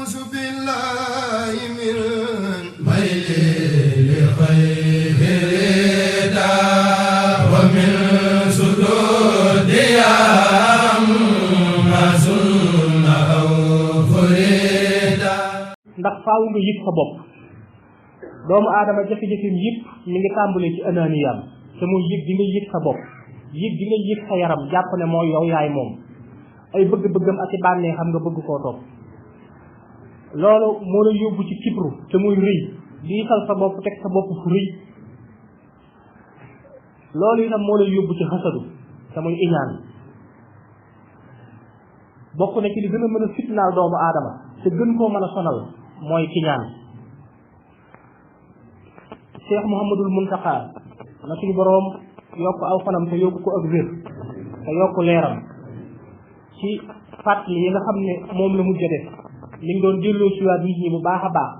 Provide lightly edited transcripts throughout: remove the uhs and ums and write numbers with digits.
أعوذ بالله من ميل لخير رضا ومن سدود ndax faaw nga yëg sa bopp doomu aadama jafe-jafeem yëpp mi ngi tàmbalee ci ananiyam te muy yëg di nga yëg sa bopp yëg di nga yëg sa yaram jàpp ne mooy yow yaay moom ay bëgg-bëggam ak i bànnee xam nga bëgg koo topp loolu moo la yóbbu ci kibru te muy rëy diisal sa bopp teg sa bopp fu rëy loolu itam moo la yóbbu ci xasadu te muy iñaan bokk na ci li gën a mën a fitnaal doomu aadama te gën koo mën a sonal mooy kiñaan Cheikh Mouhamadul Muntaqa na suñu boroom yokk aw fanam te yokk ko ak wér te yokk leeram ci fàttali yi nga xam ne moom la mujj a def li ngi doon delloo siwaat nit ñi bu baax a baax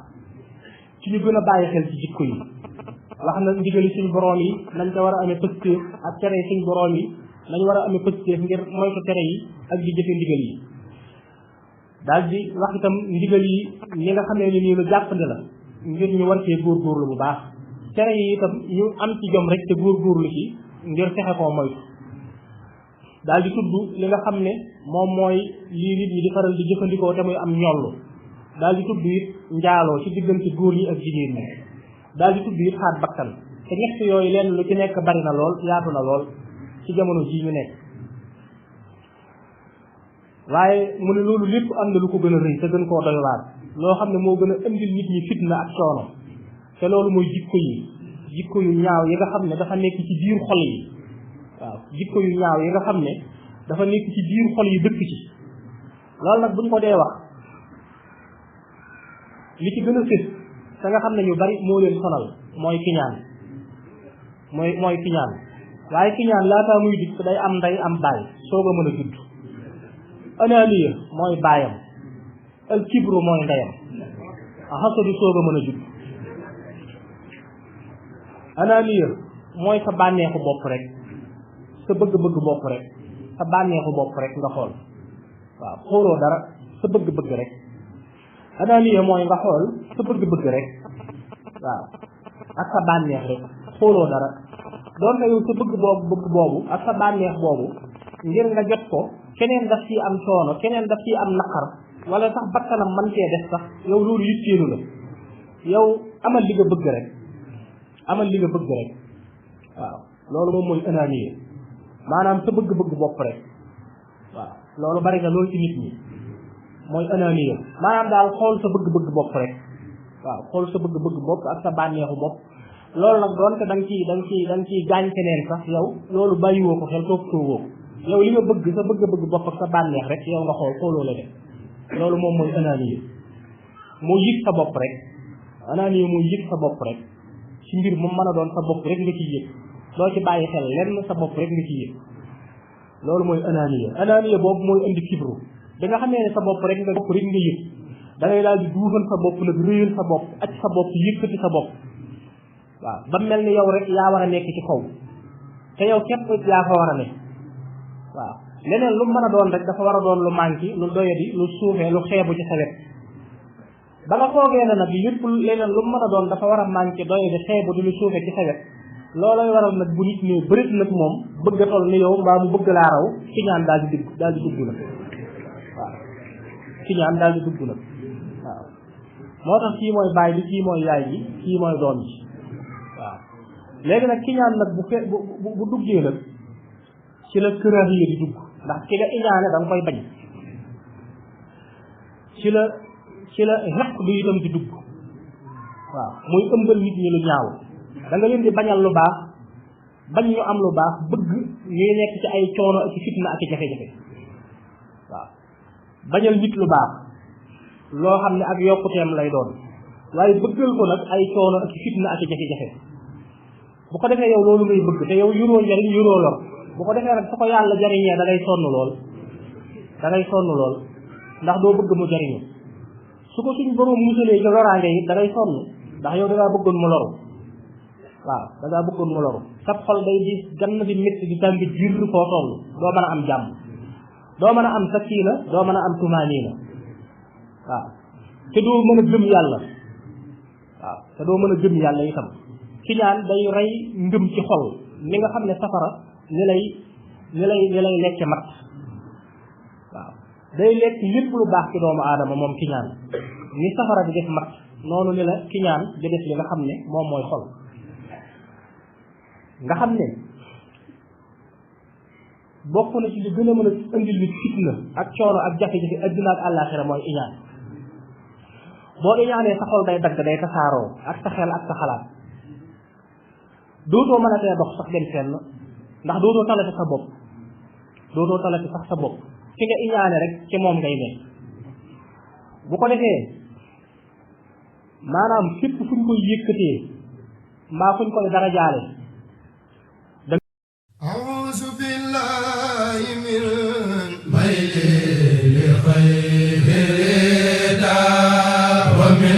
ci ñu gën a bàyyi xel ci jikko yi wax na ndigali suñu boroom yi nañ ko war a amee pëstéef ak tere yi suñu boroom yi nañ war a amee pëstéef ngir moytu tere yi ak di jëfe ndigal yi daal di wax itam ndigal yi ñi nga xam ne ni nii lu jàppandi la ngir ñu war cee góorgóorlu bu baax tere yi itam ñu am ci jom rek te góorgóorlu ci ngir fexe koo moytu daal di tudd li nga xam ne moom mooy lii nit ñi di faral di jëfandikoo te muy am ñollu daal di tudd it njaaloo ci diggante góor ñi ak jigéen ñi daal di tudd it xaat bakkan te ñett yooyu lenn lu ci nekk bari na lool yaatu na lool ci jamono jii ñu nekk waaye mu ne loolu lépp am na lu ko gën a rëy te gën koo doy waar loo xam ne moo gën a indil nit ñi fitna ak coono te loolu mooy jikko yu ñaaw yi nga xam ne dafa nekk ci biir xol yi waaw jikko yu ñaaw yi nga xam ne dafa nekk ci biir xol yi dëkk ci loolu nag buñ ko dee wax li ci gën a fés te nga xam ne ñu bari moo leen sonal mooy kiñaan mooy kiñaan waaye kiñaan laataa muy dikk day am ndey am baay soog a mën a judd ananiya mooy baayam al kibru mooy ndeyam xasadu soog a mën a judd ananiya mooy sa bànneexu bopp rek sa bëgg-bëgg bopp rek sa bànneexu bopp rek nga xool waaw xooloo dara sa bëgg-bëgg rek ananiya mooy nga xool sa bëgg-bëgg rek waaw ak sa bànneex rek xooloo dara doon na yow sa bëgg boobu ak sa bànneex boobu ngir nga jot ko keneen daf ciy am coono keneen daf ciy am naqar wala sax bakkanam man cee def sax yow loolu yitteelu la yow amal li nga bëgg rek waaw loolu moom mooy ananiya maanaam sa bëgg-bëgg bopp rek waaw loolu bari na loolu ci nit ñi mooy ananiya maanaam daal xool sa bëgg-bëgg bopp rek waaw xool sa bëgg-bëgg bopp ak sa bànneexu bopp loolu nag doonte da nga ciy gaañ keneen sax yow loolu bàyyiwoo ko xel toppatoowoo ko yow li nga bëgg sa bëgg-bëgg bopp ak sa bànneex rek yow nga xooloo la def loolu moom mooy ananiya moo yëg sa bopp rek ananiya mooy yëg sa bopp rek ci mbir mu mën a doon sa bopp rek nga ciy yëg doo ci bàyyi xel lenn sa bopp rek nga ciy yëg loolu mooy ananiya boobu mooy indi kibru da nga xamee ne sa bopp rek nga yëg da ngay daal di duufal sa bopp nag réyal sa bopp ak sa bopp yëkkati sa bopp waaw ba mel ni yow rek yaa war a nekk ci kaw te yow képp yaa fa war a ne waaw leneen lu mën a doon rek dafa war a doon lu manqué lu doyadi lu suufee lu xeebu ci sa wet ba nga foogee na nag lépp leneen lu mën a doon dafa war a manqué doyadi xeebu di lu suufee ci sa wet loolooy waral nag bu nit ñi bërit nag moom bëgg a toll ni yow mbaa mu bëgg laa raw ci ñaan daal di dugg nag waaw ci ñaan daal di dugg nag waaw moo tax kii mooy baay bi kii mooy yaay bi kii mooy doom ji waaw léegi nag ki ñaan nag bu duggee nag ci la këraahiya di dugg ndax ki nga iñaane da nga koy bañ ci la xeq du itam di dugg waaw muy ëmbal nit ñi lu ñaaw da nga leen di bañal lu baax bañ ñu am lu baax bëgg ñuy nekk ci ay coono ak fitna ak jafe-jafe waaw bañal nit lu baax loo xam ne ak yokkuteem lay doon waaye bëggal ko nag ay coono ak fitna ak jafe-jafe bu ko defee yow loolu ngay bëgg te yow yuroo njariñ yuroo lor bu ko defee nag su ko yàlla jariñee da ngay sonn lool ndax doo bëgg mu jariñu su ko suñ borom musalee ci loraange yi da ngay sonn ndax yow da ngaa bëggoon mu loru waaw da ngaa bëggoon mu loru sa xol day di gann di métti di tàmbi jir foo toll doo mën a am jàmm doo mën a am sakina doo mën a am tumaaniina waaw te doo mën a gëm yàlla waaw te doo mën a gëm yàlla itam kiñaan day rey ngëm ci xol ni nga xam ne safara ni lay lekke mat waaw day lekk lépp lu baax ci doomu aadama moom kiñaan ni safara di def mat noonu ni la kiñaan di def li nga xam ne moom mooy xol nga xam ne bokk na ci li gën a mën a indil nit fitna ak coono ak jafe-jafe adduna ak àllaaxira mooy iñaan boo iñaanee sa xol day dagg day tasaaroo ak sa xel ak sa xalaat dootoo mën a tee dox sax dem fenn ndax dootoo talati sa bopp dootoo talati sax sa bopp fi nga iñaane rek ci moom ngay ne bu ko defee maanaam fépp fuñ koy yëkkatee mbaa fuñ koy dara jaale أعوذ بالله من ميل لخير الهدى ومن